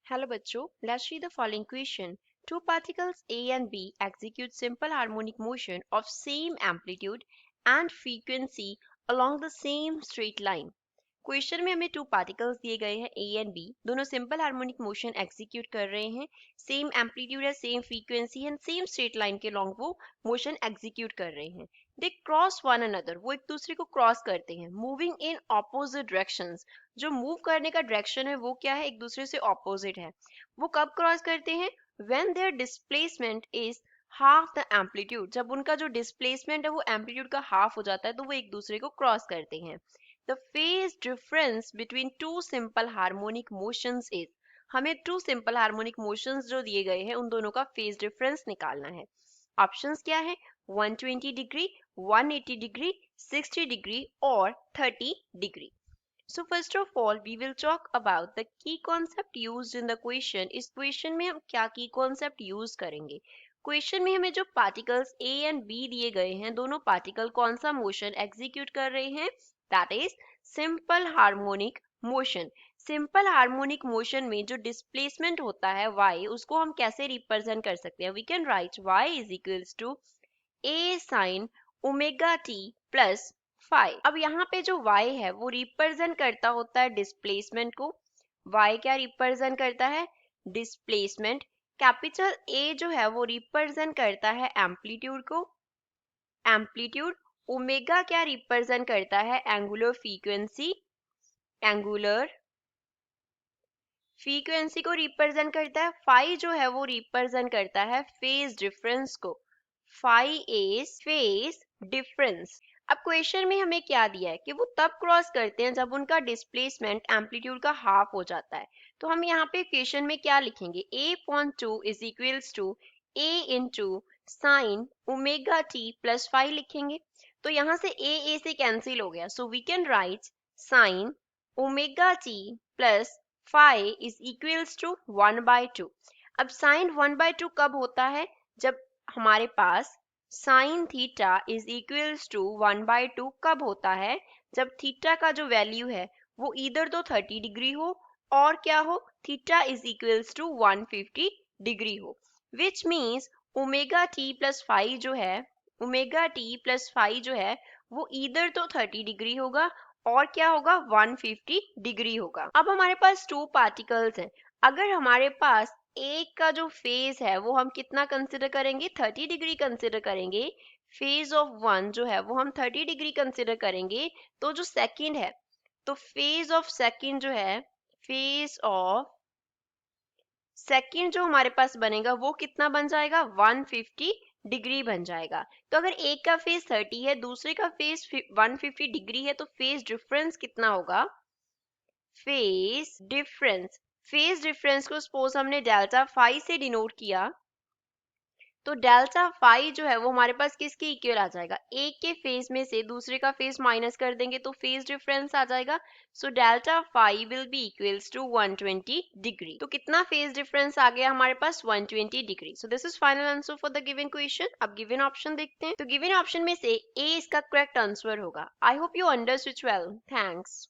Hello बच्चों, let's read the following question. Two particles A and B execute simple harmonic motion of same amplitude and frequency along the same straight line. Question में हमें two particles दिए गए हैं A and B, दोनों simple harmonic motion execute कर रहे हैं, same amplitude है, सेम फ्रीक्वेंसी है, सेम स्ट्रेट लाइन के लॉन्ग वो मोशन एग्जीक्यूट कर रहे हैं. दे क्रॉस वन अनदर, वो एक दूसरे को क्रॉस करते हैं, मूविंग इन ऑपोजिट डायरेक्शंस. जो मूव करने का डायरेक्शन है वो क्या है, एक दूसरे से ऑपोजिट है. वो कब क्रॉस करते हैं, when their displacement is half the amplitude. जब उनका जो डिस्प्लेसमेंट है वो एम्पलीट्यूड का हाफ हो जाता है तो वो एक दूसरे को क्रॉस करते हैं. The phase difference between two simple harmonic motions is, हमें टू सिंपल हार्मोनिक मोशंस जो दिए गए हैं उन दोनों का फेज डिफरेंस निकालना है. ऑप्शंस क्या है, 120 डिग्री, 180 डिग्री, 60 डिग्री और 30 degree. So first of all we will talk about the key concept used in the question. इस क्वेश्चन में हम क्या की कॉन्सेप्ट यूज करेंगे. क्वेश्चन में हमें जो पार्टिकल्स ए एंड बी दिए गए हैं, दोनों पार्टिकल कौन सा मोशन एग्जीक्यूट कर रहे हैं, that is simple harmonic motion. Simple harmonic motion में जो डिस्प्लेसमेंट होता है y, उसको हम कैसे रिप्रेजेंट कर सकते हैं. We can write y is equals to a sin omega t plus phi. अब यहाँ पे जो y है वो रिप्रेजेंट करता होता है डिस्प्लेसमेंट को. y क्या रिप्रेजेंट करता है, डिस्प्लेसमेंट. कैपिटल A जो है वो रिप्रेजेंट करता है एम्पलीट्यूड को, एम्पलीट्यूड. ओमेगा क्या रिप्रेजेंट करता है, एंगुलर फ्रीक्वेंसी, एंगुलर फ्रीक्वेंसी को रिप्रेजेंट करता है. फाई जो है वो रिप्रेजेंट करता है फेज डिफरेंस को, फाई इज फेज डिफरेंस. अब क्वेश्चन में हमें क्या दिया है कि वो तब क्रॉस करते हैं जब उनका डिस्प्लेसमेंट एम्पलीट्यूड का हाफ हो जाता है. तो हम यहाँ पे क्वेश्चन में क्या लिखेंगे, a/2 is equals to a into sine omega T plus phi लिखेंगे. तो यहाँ से a से कैंसिल हो गया, so we can write sine omega T plus phi is equals to 1/2. अब साइन 1/2 कब होता है, जब हमारे पास sine theta is equals to 1/2 कब होता है, जब थीटा का जो वैल्यू है वो इधर तो 30 डिग्री हो और क्या हो, theta is equals to 150 degree हो. Which means omega T plus phi जो है, ओमेगा टी प्लस फाई जो है वो इधर तो 30 डिग्री होगा और क्या होगा, 150 डिग्री होगा. अब हमारे पास टू पार्टिकल्स हैं. अगर हमारे पास एक का जो फेज है वो हम कितना कंसिडर करेंगे, 30 डिग्री कंसिडर करेंगे. फेज ऑफ वन जो है वो हम 30 डिग्री कंसिडर करेंगे. तो जो सेकंड है, तो फेज ऑफ सेकंड जो है, फेज ऑफ सेकंड जो हमारे पास बनेगा वो कितना बन जाएगा, 150 डिग्री बन जाएगा. तो अगर एक का फेज 30 है, दूसरे का फेज 150 डिग्री है, तो फेज डिफरेंस कितना होगा, फेज डिफरेंस. फेज डिफरेंस को सपोज हमने डेल्टा फाई से डिनोट किया, तो डेल्टा फाई जो है वो हमारे पास किसके इक्वल आ जाएगा, एक के फेज में से दूसरे का फेज माइनस कर देंगे तो फेज डिफरेंस आ जाएगा. So delta phi will be equals to 120 degree. तो कितना फेज डिफरेंस आ गया हमारे पास, 120 degree. So this is final answer for the given question. अब गिवन ऑप्शन देखते हैं. तो गिवन ऑप्शन में से ए इसका करेक्ट आंसर होगा. I hope you understood well. Thanks.